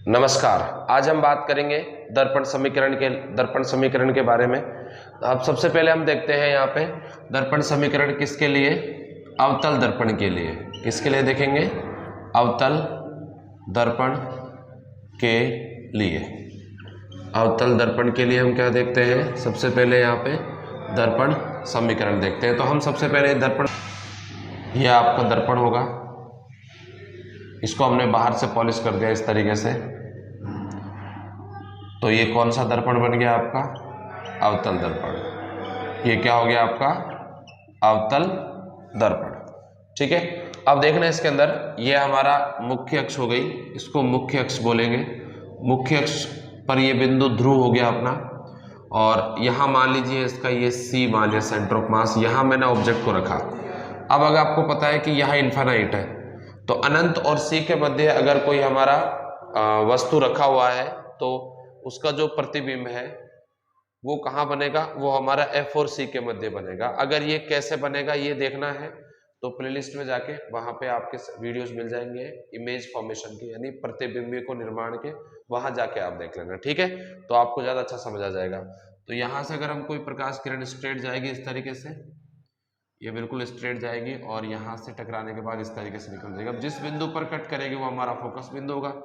नमस्कार। आज हम बात करेंगे दर्पण समीकरण के बारे में। अब सबसे पहले हम देखते हैं यहाँ पे दर्पण समीकरण किसके लिए, अवतल दर्पण के लिए। किसके लिए देखेंगे, अवतल दर्पण के लिए। अवतल दर्पण के लिए हम क्या देखते हैं, सबसे पहले यहाँ पे दर्पण समीकरण देखते हैं। तो हम सबसे पहले दर्पण, यह आपका दर्पण होगा, इसको हमने बाहर से पॉलिश कर दिया इस तरीके से। तो ये कौन सा दर्पण बन गया आपका, अवतल दर्पण। ये क्या हो गया आपका, अवतल दर्पण। ठीक है, अब देखना इसके अंदर ये हमारा मुख्य अक्ष हो गई, इसको मुख्य अक्ष बोलेंगे। मुख्य अक्ष पर ये बिंदु ध्रुव हो गया अपना, और यहां मान लीजिए इसका ये सी मान लिया, सेंटर ऑफ मास। यहां मैंने ऑब्जेक्ट को रखा। अब अगर आपको पता है कि यहां इन्फिनाइट है, तो अनंत और सी के मध्य अगर कोई हमारा वस्तु रखा हुआ है तो उसका जो प्रतिबिंब है वो कहाँ बनेगा, वो हमारा एफ और सी के मध्य बनेगा। अगर ये कैसे बनेगा ये देखना है तो प्लेलिस्ट में जाके वहां पे आपके वीडियोस मिल जाएंगे इमेज फॉर्मेशन के, यानी प्रतिबिंब को निर्माण के, वहां जाके आप देख लेना। ठीक है, तो आपको ज्यादा अच्छा समझ आ जाएगा। तो यहां से अगर हम कोई प्रकाश किरण स्ट्रेट जाएगी इस तरीके से, ये बिल्कुल स्ट्रेट जाएगी और यहाँ से टकराने के बाद इस तरीके से निकल जाएगी। अब जिस बिंदु पर कट करेगी वो हमारा फोकस बिंदु होगा।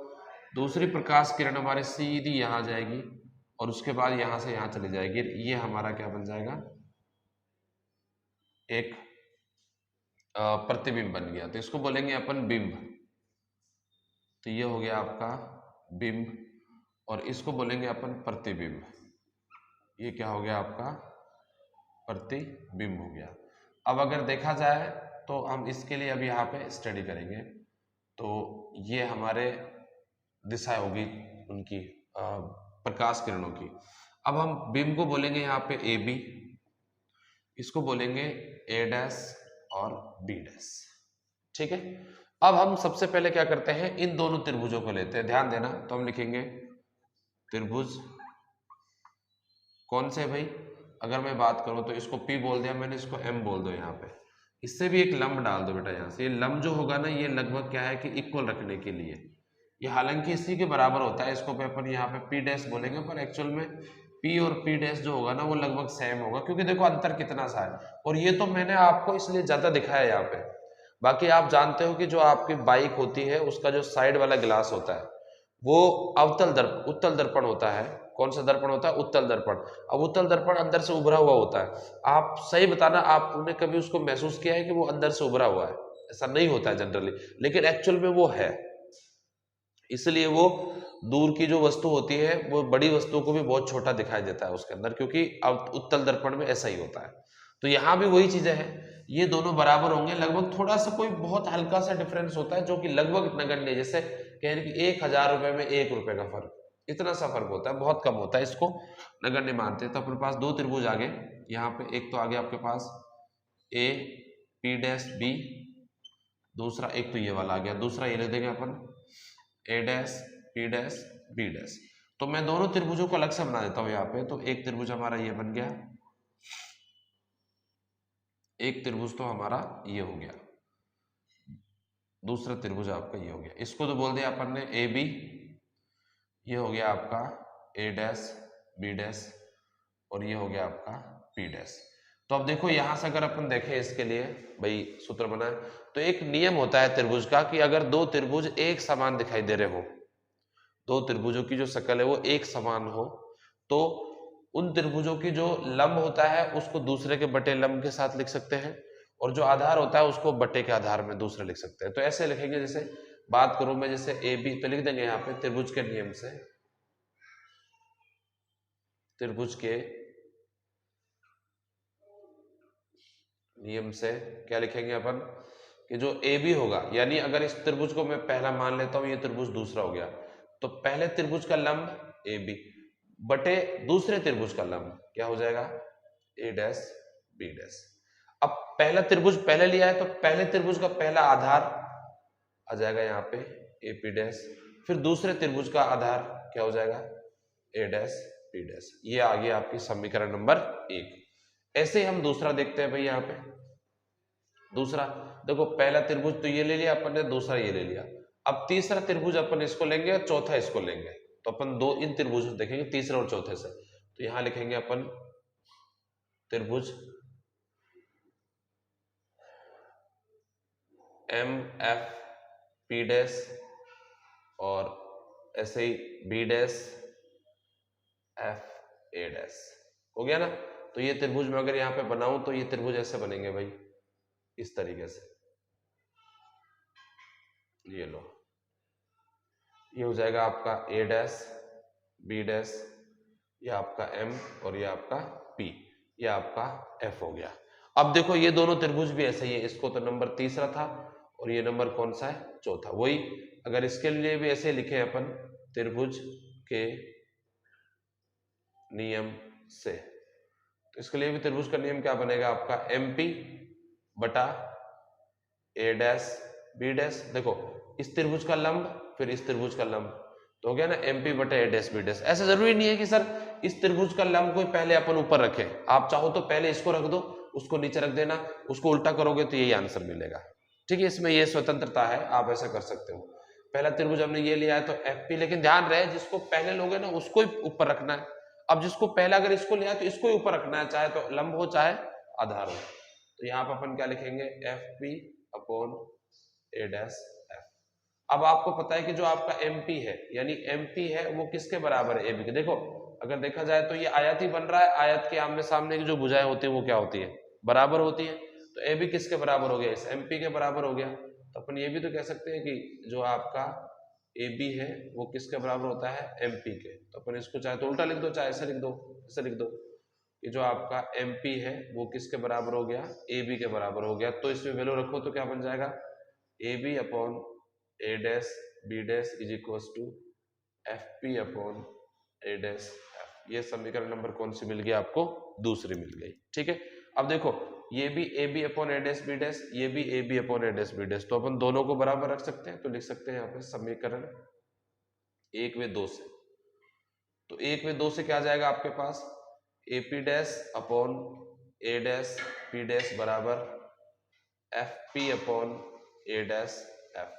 दूसरी प्रकाश किरण हमारी सीधी यहाँ जाएगी और उसके बाद यहाँ से यहाँ चली जाएगी। ये हमारा क्या बन जाएगा, एक प्रतिबिंब बन गया। तो इसको बोलेंगे अपन बिंब। तो ये हो गया आपका बिंब, और इसको बोलेंगे अपन प्रतिबिंब। ये क्या हो गया आपका, प्रतिबिंब हो गया। अब अगर देखा जाए तो हम इसके लिए अभी यहाँ पे स्टडी करेंगे। तो ये हमारे दिशा होगी उनकी प्रकाश किरणों की। अब हम बिंब को बोलेंगे यहाँ पे ए बी, इसको बोलेंगे ए डैश और बी डैश। ठीक है, अब हम सबसे पहले क्या करते हैं, इन दोनों त्रिभुजों को लेते हैं। ध्यान देना, तो हम लिखेंगे त्रिभुज कौन से भाई, अगर मैं बात करूं तो इसको P बोल दिया मैंने, इसको M बोल दो यहाँ पे। इससे भी एक लंब डाल दो बेटा यहाँ से। ये लंब जो होगा ना, ये लगभग क्या है कि इक्वल रखने के लिए, ये हालांकि इसी के बराबर होता है, इसको अपन यहाँ पे P डैश बोलेंगे, पर एक्चुअल में P और P डैश जो होगा ना वो लगभग सेम होगा, क्योंकि देखो अंतर कितना सा है। और ये तो मैंने आपको इसलिए ज्यादा दिखाया यहाँ पे। बाकी आप जानते हो कि जो आपकी बाइक होती है उसका जो साइड वाला ग्लास होता है वो उत्तल दर्पण होता है। कौन सा दर्पण होता है, उत्तल दर्पण। अब उत्तल दर्पण अंदर से उभरा हुआ होता है। आप सही बताना, आपने कभी उसको महसूस किया है कि वो अंदर से उभरा हुआ है? ऐसा नहीं होता है जनरली, लेकिन एक्चुअल में वो है। इसलिए वो दूर की जो वस्तु होती है वो बड़ी वस्तु को भी बहुत छोटा दिखाई देता है उसके अंदर, क्योंकि उत्तल दर्पण में ऐसा ही होता है। तो यहाँ भी वही चीजें हैं, ये दोनों बराबर होंगे। लगभग थोड़ा सा कोई बहुत हल्का सा डिफरेंस होता है जो कि लगभग नगण्य, जैसे कह रहे कि 1000 रुपए में 1 रुपए का फर्क, इतना सा फर्क होता है, बहुत कम होता है, इसको नगण्य मानते हैं। तो अपने पास दो त्रिभुज आ गए यहाँ पे। एक तो आ गया आपके पास ए पी डैश बी, दूसरा एक तो ये वाला आ गया, दूसरा ये ले देंगे अपन A dash P dash B dash. तो मैं दोनों त्रिभुजों को अलग से बना देता हूं यहाँ पे। तो एक त्रिभुज हमारा ये बन गया, एक त्रिभुज तो हमारा ये हो गया, दूसरा त्रिभुज आपका ये हो गया। इसको तो बोल दिया अपन ने ए बी, ये हो गया आपका ए डैश बी डैश, और ये हो गया आपका पी डैश। तो अब देखो यहां से अगर अपन देखें इसके लिए भाई सूत्र बनाए, तो एक नियम होता है त्रिभुज का कि अगर दो त्रिभुज एक समान दिखाई दे रहे हो, दो त्रिभुजों की जो शकल है वो एक समान हो, तो उन त्रिभुजों की जो लंब होता है उसको दूसरे के बटे लंब के साथ लिख सकते हैं, और जो आधार होता है उसको बटे के आधार में दूसरे लिख सकते हैं। तो ऐसे लिखेंगे, जैसे बात करूं मैं, जैसे ए बी तो लिख देंगे यहाँ पे त्रिभुज के नियम से, त्रिभुज के नियम से क्या लिखेंगे अपन कि जो ए बी होगा, यानी अगर इस त्रिभुज को मैं पहला मान लेता हूं, ये त्रिभुज दूसरा हो गया, तो पहले त्रिभुज का लंब ए बी बटे दूसरे त्रिभुज का लंब क्या हो जाएगा, ए डैश बी डैश। अब पहला त्रिभुज पहले लिया है तो पहले त्रिभुज का पहला आधार आ जाएगा यहाँ पे ए पी डैश, फिर दूसरे त्रिभुज का आधार क्या हो जाएगा, ए डैश बी डैश। ये आ गया आपकी समीकरण नंबर 1। ऐसे ही हम दूसरा देखते हैं भाई। यहाँ पे दूसरा देखो, पहला त्रिभुज तो ये ले लिया अपन ने, दूसरा ये ले लिया। अब तीसरा त्रिभुज अपन इसको लेंगे और चौथा इसको लेंगे, तो अपन दो इन त्रिभुज देखेंगे तीसरे और चौथे से। तो यहां लिखेंगे अपन त्रिभुज एम एफ पी डैश और ऐसे ही B dash F A dash, हो गया ना। तो ये त्रिभुज में अगर यहाँ पे बनाऊं तो ये त्रिभुज ऐसे बनेंगे भाई, इस तरीके से। ये लो, ये हो जाएगा आपका ए डैश बी डैश, ये आपका एम और ये आपका पी, ये आपका एफ हो गया। अब देखो ये दोनों त्रिभुज भी ऐसे ही है, इसको तो नंबर तीसरा था और ये नंबर कौन सा है, चौथा। वही अगर इसके लिए भी ऐसे लिखे अपन त्रिभुज के नियम से, तो इसके लिए भी त्रिभुज का नियम क्या बनेगा आपका, एम पी बटा ए डैश बी डैश। देखो इस त्रिभुज का लंब फिर इस त्रिभुज का लंब, तो हो गया ना एम पी बटा ए डैश बी डैश। ऐसा जरूरी नहीं है कि सर इस त्रिभुज का लंब को पहले अपन ऊपर रखें, आप चाहो तो पहले इसको रख दो, उसको नीचे रख देना, उसको उल्टा करोगे तो यही आंसर मिलेगा। ठीक है, इसमें ये स्वतंत्रता है, आप ऐसा कर सकते हो। पहला त्रिभुज हमने ये लिया है तो एफ पी, लेकिन ध्यान रहे जिसको पहले लोगे ना उसको ही ऊपर रखना है। अब जिसको पहला अगर इसको लिया तो इसको ही ऊपर रखना है, चाहे तो लंब हो चाहे आधार हो। तो यहाँ पर अपन क्या लिखेंगे, F P upon A dash F. अब आपको पता है कि जो आपका एमपी है यानी एमपी है वो किसके बराबर है, एबी के। देखो अगर देखा जाए तो ये आयत ही बन रहा है, आयत के आमने सामने की जो भुजाएं होती है वो क्या होती है, बराबर होती है। तो ए बी किसके बराबर हो गया, इस एम पी के बराबर हो गया। तो अपन ये भी तो कह सकते हैं कि जो आपका ए बी है वो किसके बराबर होता है, एम पी के। तो अपन इसको चाहे तो उल्टा लिख दो चाहे ऐसे लिख दो, ऐसे लिख दो कि जो आपका एम पी है वो किसके बराबर हो गया, ए बी के बराबर हो गया। तो इसमें वैल्यू रखो तो क्या बन जाएगा, A B upon A dash B dash is equal to F P upon A dash F. ये समीकरण नंबर कौन सी मिल गई आपको, दूसरी मिल गई। ठीक है, अब देखो ये भी A B upon A dash B dash, ये भी A B upon A dash B dash, तो अपन दोनों को बराबर रख सकते हैं। तो लिख सकते हैं यहाँ पे समीकरण एक व दो से। तो एक व दो से क्या आ जाएगा आपके पास, A P dash upon A dash P dash बराबर F P upon A dash F.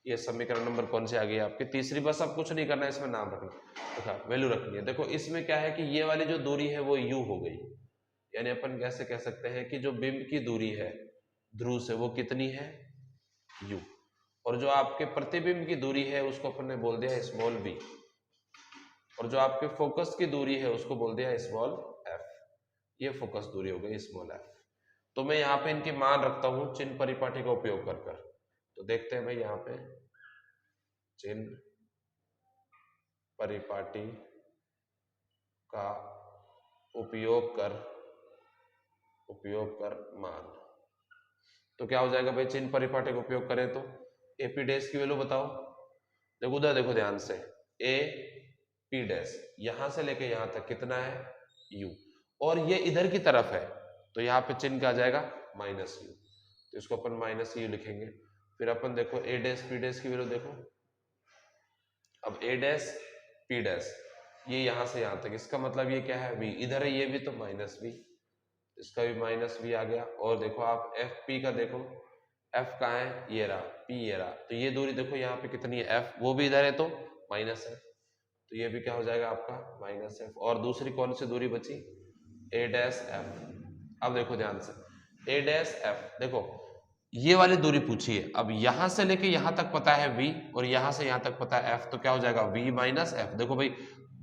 ये समीकरण नंबर कौन से आ गई आपकी, तीसरी। बस अब कुछ नहीं करना है, इसमें नाम रखना, वैल्यू रखनी है। देखो इसमें क्या है कि ये वाली जो दूरी है वो यू हो गई, यानी अपन कैसे कह सकते हैं कि जो बिंब की दूरी है ध्रुव से वो कितनी है, यू। और जो आपके प्रतिबिंब की दूरी है उसको अपन ने बोल दिया स्मॉल बी, और जो आपके फोकस की दूरी है उसको बोल दिया स्मॉल एफ। ये फोकस दूरी हो गई स्मॉल एफ। तो मैं यहाँ पे इनकी मान रखता हूं चिन्ह परिपाटी का उपयोग कर। तो देखते हैं भाई यहाँ पे चिन्ह परिपाटी का उपयोग कर मान। तो क्या हो जाएगा भाई, चिन्ह परिपाटी का उपयोग करें तो एपी डैश की वैल्यू बताओ। देखो उधर देखो ध्यान से, ए पी डैश यहां से लेके यहां तक कितना है, यू, और ये इधर की तरफ है तो यहाँ पे चिन्ह क्या आ जाएगा, माइनस यू। तो इसको अपन माइनस यू लिखेंगे। फिर अपन देखो ए डैश पी डैश की वैल्यू देखो, अब ए डैश पी डैश ये यहां से यहां तक, इसका मतलब ये क्या है, वी इधर है, ये भी तो माइनस वी, इसका भी माइनस वी आ गया। और देखो आप एफ पी का देखो, एफ कहाँ है, ये रहा, पी ये रहा, तो ये दूरी देखो यहाँ पे कितनी है, एफ, वो भी इधर है तो माइनस है, तो ये भी क्या हो जाएगा आपका माइनस एफ। और दूसरी कौन सी दूरी बची, ए डैश एफ। अब देखो ध्यान से, ए डैश एफ, देखो ये वाली दूरी पूछी है, अब यहां से लेके यहां तक पता है v और यहां से यहां तक पता है f, तो क्या हो जाएगा v माइनस एफ। देखो भाई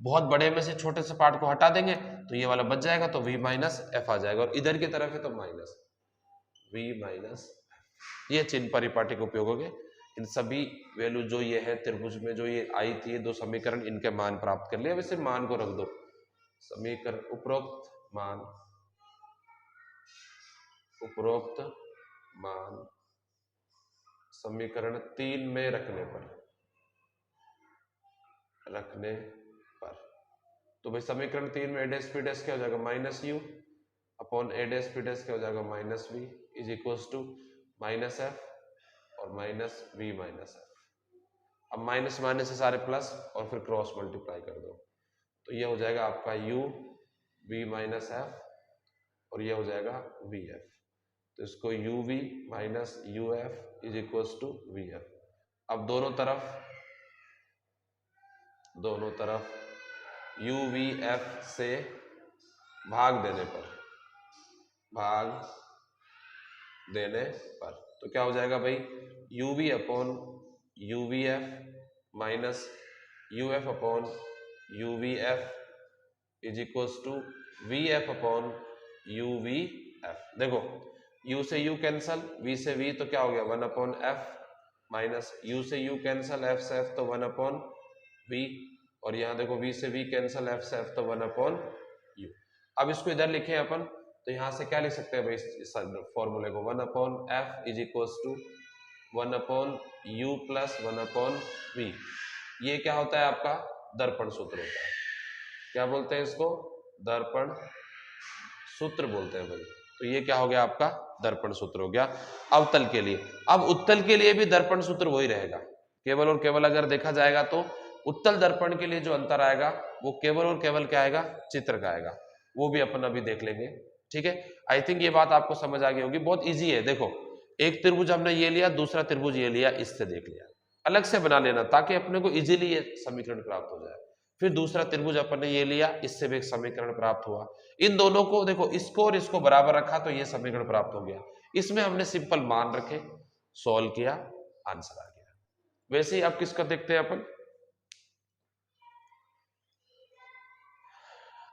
बहुत बड़े में से छोटे से पार्ट को हटा देंगे तो ये वाला बच जाएगा, तो v माइनस एफ आ जाएगा, और इधर की तरफ है तो माइनस v माइनस। ये चिन्ह परिपाटी का उपयोग हो गए। इन सभी वैल्यू जो ये है त्रिभुज में जो ये आई थी, ये दो समीकरण, इनके मान प्राप्त कर लिए। अब इसे मान को रख दो, समीकरण उपरोक्त मान समीकरण 3 में रखने पर तो भाई समीकरण 3 में ए डैश पी डैश क्या हो जाएगा, minus U upon A dash P dash क्या हो जाएगा, minus V is equals to minus F और माइनस वी माइनस एफ। अब माइनस माइनस से सारे प्लस और फिर क्रॉस मल्टीप्लाई कर दो, तो ये हो जाएगा आपका u v माइनस एफ और ये हो जाएगा वी एफ। तो इसको u v minus u f is equals to V F. अब दोनों तरफ UVF से भाग देने पर तो क्या हो जाएगा भाई, UV upon UVF minus UF upon UVF is equals to VF upon UVF। देखो U से U कैंसल, V से V तो क्या हो गया 1 अपॉन F माइनस U से U कैंसल, F से F तो 1 अपॉन V, और यहाँ देखो V से V कैंसल, F से F तो 1 अपॉन U। अब इसको इधर लिखे अपन तो यहाँ से क्या लिख सकते हैं भाई इस फॉर्मूले को, 1 upon F is equals to 1 upon U plus 1 upon V। ये क्या होता है आपका दर्पण सूत्र होता है। क्या बोलते हैं इसको, दर्पण सूत्र बोलते हैं भाई। तो ये क्या हो गया आपका दर्पण सूत्र हो गया अवतल के लिए। अब उत्तल के लिए भी दर्पण सूत्र वही रहेगा, केवल और केवल अगर देखा जाएगा तो उत्तल दर्पण के लिए जो अंतर आएगा वो केवल और केवल क्या आएगा, चित्र का आएगा, वो भी अपन अभी देख लेंगे। ठीक है, आई थिंक ये बात आपको समझ आ गई होगी, बहुत इजी है। देखो एक त्रिभुज हमने ये लिया, दूसरा त्रिभुज ये लिया, इससे देख लिया, अलग से बना लेना ताकि अपने को इजीली ये समीकरण प्राप्त हो जाए। फिर दूसरा त्रिभुज अपन ने ये लिया, इससे भी एक समीकरण प्राप्त हुआ। इन दोनों को देखो, इसको और इसको बराबर रखा तो ये समीकरण प्राप्त हो गया। इसमें हमने सिंपल मान रखे, सॉल्व किया, आंसर आ गया। वैसे ही अब किसका देखते हैं अपन,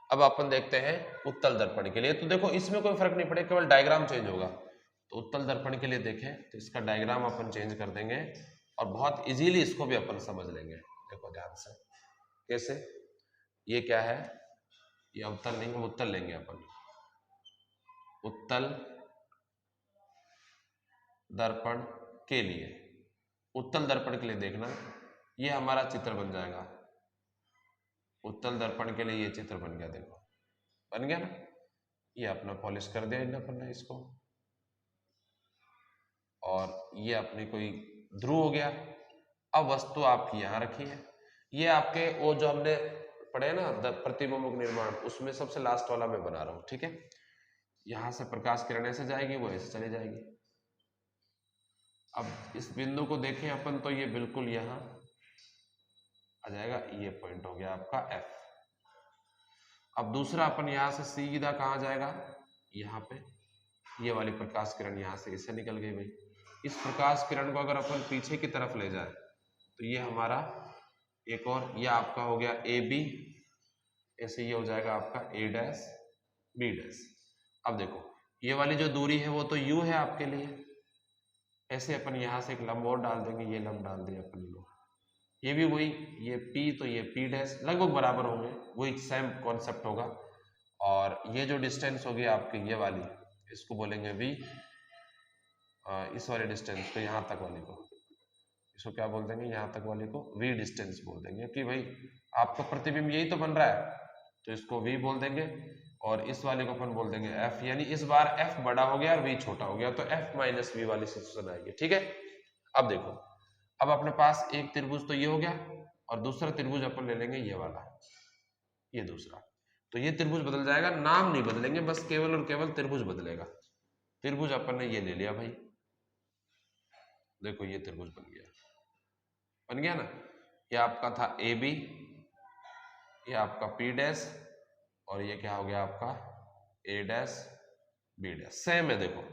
अब अपन देखते हैं उत्तल दर्पण के लिए। तो देखो इसमें कोई फर्क नहीं पड़ेगा, केवल डायग्राम चेंज होगा। तो उत्तल दर्पण के लिए देखें तो इसका डायग्राम अपन चेंज कर देंगे और बहुत इजीली इसको भी अपन समझ लेंगे। देखो ध्यान से, कैसे, ये क्या है, ये अवतल नहीं, उत्तल लेंगे अपन। उत्तल दर्पण के लिए, उत्तल दर्पण के लिए देखना, ये हमारा चित्र बन जाएगा। उत्तल दर्पण के लिए ये चित्र बन गया, देखो बन गया ना। ये अपना पॉलिश कर दिया अपन ने इसको, और ये अपनी कोई ध्रुव हो गया। अब वस्तु आपकी यहाँ रखी है, ये आपके वो जो हमने पढ़े ना प्रतिबिंब निर्माण, उसमें सबसे लास्ट वाला मैं बना रहा हूँ। ठीक है, यहां से प्रकाश किरण ऐसे जाएगी, वो ऐसे चली जाएगी। अब इस बिंदु को देखें अपन तो ये बिल्कुल यहाँ आ जाएगा, ये पॉइंट हो गया आपका F। अब दूसरा अपन यहाँ से सीधा कहाँ जाएगा, यहाँ पे ये वाली प्रकाश किरण यहाँ से इससे निकल गई भाई। इस प्रकाश किरण को अगर अपन पीछे की तरफ ले जाए तो ये हमारा एक और, ये आपका हो गया AB, ऐसे ये हो जाएगा आपका A डैश B डैश। अब देखो ये वाली जो दूरी है वो तो U है आपके लिए, ऐसे अपन यहाँ से एक लंब और डाल देंगे, ये लंब डाल दिया अपन लोग, ये भी वही, ये P तो ये P डैश, लगभग बराबर होंगे, वही सेम कॉन्सेप्ट होगा। और ये जो डिस्टेंस होगी आपकी ये वाली, इसको बोलेंगे V, इस वाले डिस्टेंस को, यहाँ तक वाली को, इसको क्या बोल देंगे, यहाँ तक वाली को V डिस्टेंस बोल देंगे कि भाई आपका प्रतिबिंब यही तो बन रहा है, तो इसको V बोल देंगे। और इस वाले को अपन बोल देंगे F, यानी इस बार F बड़ा हो गया और V छोटा हो गया, तो F माइनस V वाली सिचुएशन आएगी। ठीक है, अब देखो, अब अपने पास एक त्रिभुज तो ये हो गया, और दूसरा त्रिभुज अपन ले लेंगे ये वाला, ये दूसरा। तो ये त्रिभुज बदल जाएगा, नाम नहीं बदलेंगे, बस केवल और केवल त्रिभुज बदलेगा। त्रिभुज अपन ने ये ले लिया भाई, देखो ये त्रिभुज बन गया ना। ये आपका था AB, ये आपका P डैश, और ये क्या हो गया आपका A dash B dash. Same है, देखो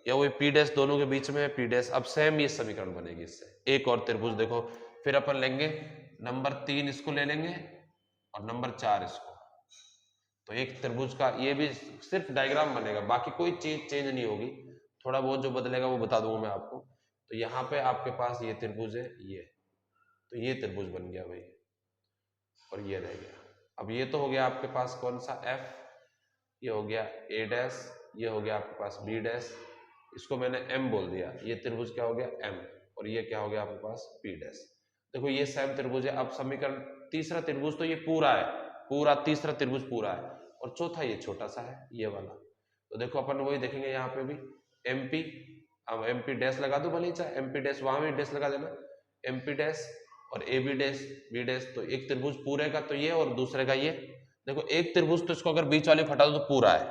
या वो P डैश दोनों के बीच में है P डैश। अब सेम ये समीकरण बनेगी इससे। एक और त्रिभुज देखो, फिर अपन लेंगे नंबर 3 इसको ले लेंगे और नंबर 4 इसको। तो एक त्रिभुज का ये भी सिर्फ डायग्राम बनेगा, बाकी कोई चीज चेंज नहीं होगी, थोड़ा बहुत जो बदलेगा वो बता दूंगा मैं आपको। तो यहाँ पे आपके पास ये त्रिभुज है, ये तो ये त्रिभुज बन गया भाई, और ये रह गया। अब ये तो हो गया आपके पास कौन सा F, ये हो गया A डैश, ये हो गया आपके पास B डैश, इसको मैंने M बोल दिया, ये त्रिभुज क्या हो गया M, और ये क्या हो गया आपके पास P डैश। देखो ये सेम त्रिभुज है। अब समीकरण, तीसरा त्रिभुज तो ये पूरा है, पूरा तीसरा त्रिभुज पूरा है, और चौथा ये छोटा सा है, ये वाला। तो देखो अपन वही देखेंगे यहाँ पे भी MP, अब MP डैश लगा दो भले, चाहे MP डैश वहां भी डैश लगा देना, MP डैश और AB डैश B डैश। तो एक त्रिभुज पूरे का तो ये, और दूसरे का ये। देखो एक त्रिभुज तो इसको अगर बीच वाले को हटा दो तो पूरा है,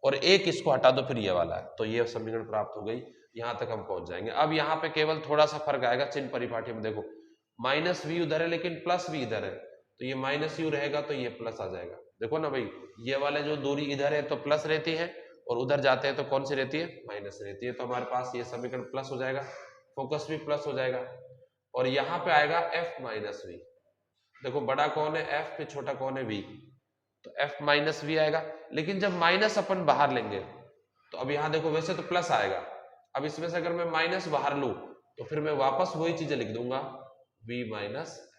और एक इसको हटा दो फिर ये वाला है, तो ये समीकरण प्राप्त हो गई। यहाँ तक हम पहुंच जाएंगे। अब यहाँ पे केवल थोड़ा सा फर्क आएगा चिन्ह परिपाटी में, देखो माइनस वी उधर है लेकिन प्लस वी इधर है, तो ये माइनस यू रहेगा तो ये प्लस आ जाएगा। देखो ना भाई, ये वाले जो दूरी इधर है तो प्लस रहती है और उधर जाते हैं तो कौन सी रहती है, माइनस रहती है। तो हमारे पास ये समीकरण प्लस हो जाएगा, फोकस भी प्लस हो जाएगा। और यहाँ पे आएगा एफ माइनस वी, देखो बड़ा कौन है एफ, फिर छोटा कौन है वी, तो एफ माइनस वी आएगा। लेकिन जब माइनस अपन बाहर लेंगे तो अब यहाँ देखो वैसे तो प्लस आएगा, अब इसमें से अगर मैं माइनस बाहर लूं तो फिर मैं वापस वही चीजें लिख दूंगा v माइनस एफ।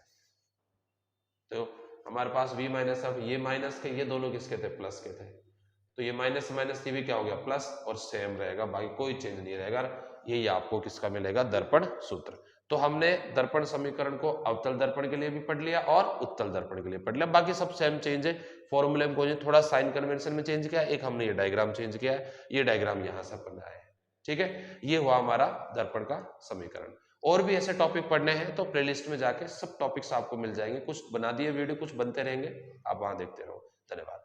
तो हमारे पास v माइनस एफ, ये माइनस के ये दोनों किसके थे, प्लस के थे, तो ये माइनस माइनस ये भी क्या हो गया प्लस, और सेम रहेगा, बाकी कोई चेंज नहीं रहेगा। यही आपको किसका मिलेगा, दर्पण सूत्र। तो हमने दर्पण समीकरण को अवतल दर्पण के लिए भी पढ़ लिया और उत्तल दर्पण के लिए पढ़ लिया, बाकी सब सेम चेंज है, फॉर्मूले में कोई थोड़ा साइन कन्वेंशन में चेंज किया, एक हमने ये डायग्राम चेंज किया है, ये डायग्राम यहाँ से बनाया है, ठीक है। ये हुआ हमारा दर्पण का समीकरण। और भी ऐसे टॉपिक पढ़ने हैं तो प्लेलिस्ट में जाके सब टॉपिक्स आपको मिल जाएंगे, कुछ बना दिए वीडियो, कुछ बनते रहेंगे, आप वहां देखते रहो। धन्यवाद।